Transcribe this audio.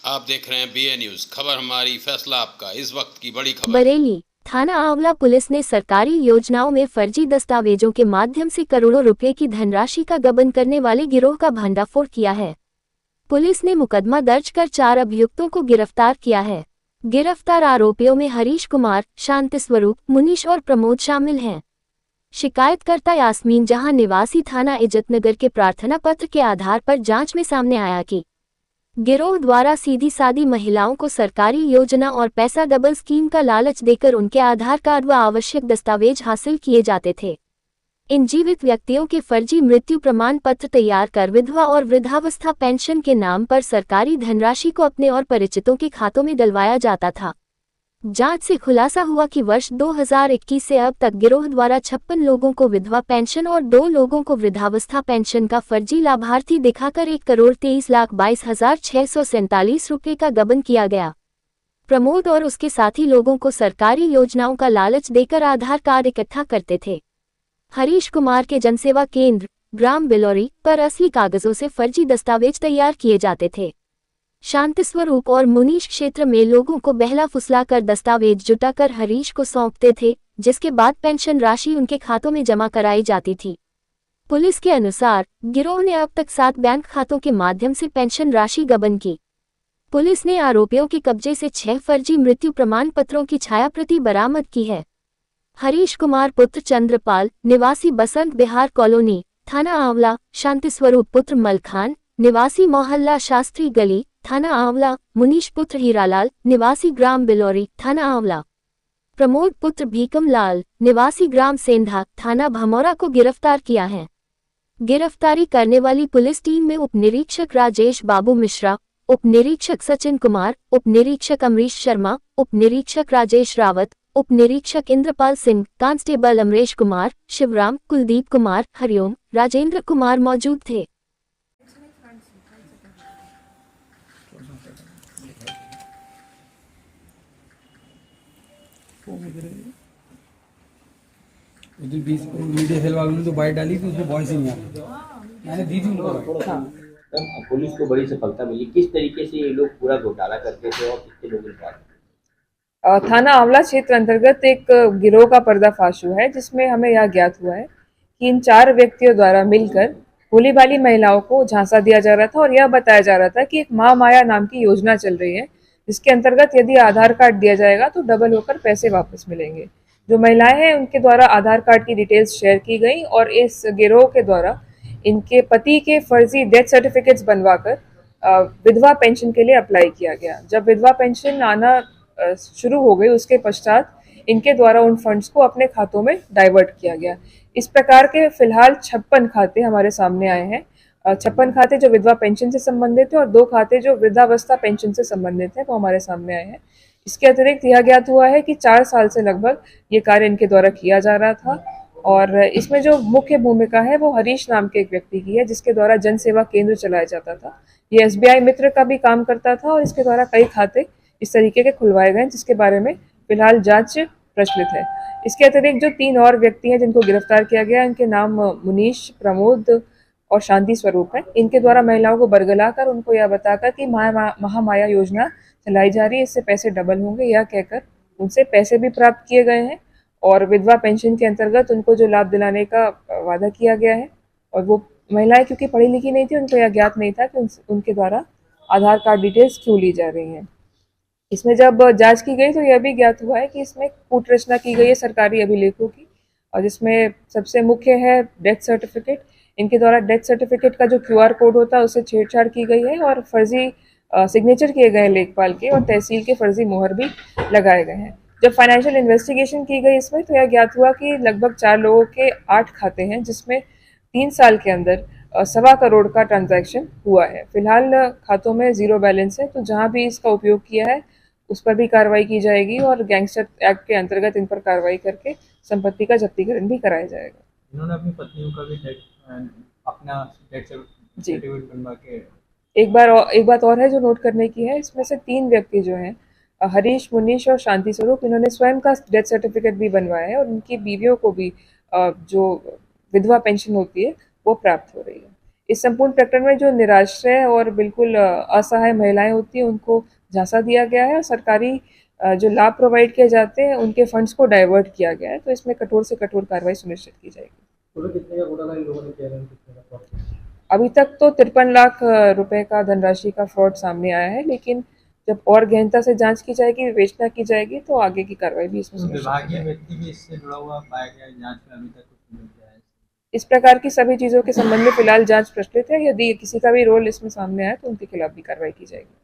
आप देख रहे हैं बीए न्यूज, खबर हमारी फैसला आपका। इस वक्त की बड़ी खबर। बरेली थाना आंवला पुलिस ने सरकारी योजनाओं में फर्जी दस्तावेजों के माध्यम से करोड़ों रुपए की धनराशि का गबन करने वाले गिरोह का भंडाफोड़ किया है। पुलिस ने मुकदमा दर्ज कर 4 अभियुक्तों को गिरफ्तार किया है। गिरफ्तार आरोपियों में हरीश कुमार, शांति स्वरूप, मुनीश और प्रमोद शामिल हैं। शिकायतकर्ता यास्मीन जहां निवासी थाना इज्जतनगर के प्रार्थना पत्र के आधार पर जांच में सामने आया कि गिरोह द्वारा सीधी सादी महिलाओं को सरकारी योजना और पैसा डबल स्कीम का लालच देकर उनके आधार कार्ड व आवश्यक दस्तावेज हासिल किए जाते थे। इन जीवित व्यक्तियों के फर्जी मृत्यु प्रमाण पत्र तैयार कर विधवा और वृद्धावस्था पेंशन के नाम पर सरकारी धनराशि को अपने और परिचितों के खातों में डलवाया जाता था। जांच से खुलासा हुआ कि वर्ष 2021 से अब तक गिरोह द्वारा 56 लोगों को विधवा पेंशन और 2 लोगों को वृद्धावस्था पेंशन का फर्जी लाभार्थी दिखाकर 1,23,22,647 रुपये का गबन किया गया। प्रमोद और उसके साथी लोगों को सरकारी योजनाओं का लालच देकर आधार कार्ड इकट्ठा करते थे। हरीश कुमार के जनसेवा केंद्र ग्राम बिलौरी पर असली कागजों से फर्जी दस्तावेज तैयार किए जाते थे। शांति स्वरूप और मुनीश क्षेत्र में लोगों को बहला फुसलाकर दस्तावेज जुटाकर हरीश को सौंपते थे, जिसके बाद पेंशन राशि उनके खातों में जमा कराई जाती थी। पुलिस के अनुसार गिरोह ने अब तक 7 बैंक खातों के माध्यम से पेंशन राशि गबन की। पुलिस ने आरोपियों के कब्जे से 6 फर्जी मृत्यु प्रमाण पत्रों की छायाप्रति बरामद की है। हरीश कुमार पुत्र चंद्रपाल, निवासी बसंत बिहार कॉलोनी, थाना आंवला, शांति स्वरूप पुत्र मलखान, निवासी मोहल्ला शास्त्री गली, थाना आंवला, मुनीश पुत्र हीरालाल, निवासी ग्राम बिलौरी, थाना आंवला, प्रमोद पुत्र भीकम लाल, निवासी ग्राम सेंधा, थाना भमौरा को गिरफ्तार किया है। गिरफ्तारी करने वाली पुलिस टीम में उप निरीक्षक राजेश बाबू मिश्रा, उप निरीक्षक सचिन कुमार, उप निरीक्षक अमरीश शर्मा, उप निरीक्षक राजेश रावत, उप निरीक्षक इंद्रपाल सिंह, कांस्टेबल अमरेश कुमार, शिवराम, कुलदीप कुमार, हरिओम, राजेंद्र कुमार मौजूद थे। उस दिन 20 मीडिया सेल वालों ने तो बाइट डाली थी, उसमें वॉइस ही नहीं आ रही। मैंने दी थी उनको। पुलिस को बड़ी सफलता मिली। किस तरीके से ये लोग पूरा घोटाला करते थे और कितने लोग इनका? थाना आंवला क्षेत्र अंतर्गत एक गिरोह का पर्दाफाश हुआ है, जिसमें हमें यह ज्ञात हुआ है कि इन 4 व्यक्तियों द्वारा मिलकर भोली भाली महिलाओं को झांसा दिया जा रहा था और यह बताया जा रहा था कि एक माँ माया नाम की योजना चल रही है, जिसके अंतर्गत यदि आधार कार्ड दिया जाएगा तो डबल होकर पैसे वापस मिलेंगे। जो महिलाएं हैं उनके द्वारा आधार कार्ड की डिटेल्स शेयर की गई और इस गिरोह के द्वारा इनके पति के फर्जी डेथ सर्टिफिकेट्स बनवाकर विधवा पेंशन के लिए अप्लाई किया गया। जब विधवा पेंशन आना शुरू हो गई, उसके पश्चात इनके द्वारा उन फंड्स को अपने खातों में डाइवर्ट किया गया। इस प्रकार के फिलहाल 56 खाते हमारे सामने आए हैं। 56 खाते जो विधवा पेंशन से संबंधित है और 2 खाते जो वृद्धावस्था पेंशन से संबंधित है, वो हमारे सामने आए हैं। इसके अतिरिक्त यह ज्ञात हुआ है कि 4 साल से लगभग ये कार्य इनके द्वारा किया जा रहा था और इसमें जो मुख्य भूमिका है वो हरीश नाम के एक व्यक्ति की है, जिसके द्वारा जन सेवा केंद्र चलाया जाता था। ये SBI मित्र का भी काम करता था और इसके द्वारा कई खाते इस तरीके के खुलवाए गए, जिसके बारे में फिलहाल जांच प्रचलित है। इसके अतिरिक्त जो 3 और व्यक्ति हैं जिनको गिरफ्तार किया गया, इनके नाम मुनीश, प्रमोद और शांति स्वरूप है। इनके द्वारा महिलाओं को बरगलाकर उनको यह बताकर कि महामाया योजना चलाई जा रही है, इससे पैसे डबल होंगे, यह कहकर उनसे पैसे भी प्राप्त किए गए हैं और विधवा पेंशन के अंतर्गत उनको जो लाभ दिलाने का वादा किया गया है। और वो महिलाएं क्योंकि पढ़ी लिखी नहीं थी, उनको यह ज्ञात नहीं था कि उनके द्वारा आधार कार्ड डिटेल्स क्यों ली जा रही हैं। इसमें जब जांच की गई तो यह भी ज्ञात हुआ है कि इसमें कूट रचना की गई है सरकारी अभिलेखों की, और जिसमें सबसे मुख्य है डेथ सर्टिफिकेट। इनके द्वारा डेथ सर्टिफिकेट का जो QR कोड होता है उससे छेड़छाड़ की गई है और फर्जी सिग्नेचर किए गए लेखपाल के और तहसील के फर्जी मोहर भी लगाए गए हैं। जब फाइनेंशियल इन्वेस्टिगेशन की गई इसमें तो यह ज्ञात हुआ कि लगभग 4 लोगों के 8 खाते हैं, जिसमें 3 साल के अंदर 1.25 करोड़ का ट्रांजैक्शन हुआ है। फिलहाल खातों में 0 बैलेंस है, तो जहां भी इसका उपयोग किया है उस पर भी कार्रवाई की जाएगी और गैंगस्टर एक्ट के अंतर्गत इन पर कार्रवाई करके संपत्ति का जब्तीकरण भी कराया जाएगा। इन्होंने अपनी पत्नियों का भी अपना डेथ सर्टिफिकेट बनवा के एक बात और है जो नोट करने की है, इसमें से 3 व्यक्ति जो हैं हरीश, मुनीश और शांति स्वरूप, इन्होंने स्वयं का डेथ सर्टिफिकेट भी बनवाया है और उनकी बीवियों को भी जो विधवा पेंशन होती है वो प्राप्त हो रही है। इस संपूर्ण प्रकरण में जो निराश्रय और बिल्कुल असहाय महिलाएं होती हैं उनको झांसा दिया गया है और सरकारी जो लाभ प्रोवाइड किए जाते हैं उनके फंड्स को डाइवर्ट किया गया है। तो इसमें कठोर से कठोर कार्रवाई सुनिश्चित की जाएगी। अभी तक तो 53 लाख रुपए का धनराशि का फ्रॉड सामने आया है, लेकिन जब और गहनता से जांच की जाएगी, विवेचना की जाएगी तो आगे की कार्रवाई भी इसमें सुनिश्चित की विभागीय जाएगी। व्यक्ति भी इससे जुड़ा हुआ पाया गया, जांच में अभी तक कुछ मिल गया है। इस प्रकार की सभी चीजों के संबंध में फिलहाल जांच प्रचलित है। यदि किसी का भी रोल इसमें सामने आए तो उनके खिलाफ भी कार्रवाई की जाएगी।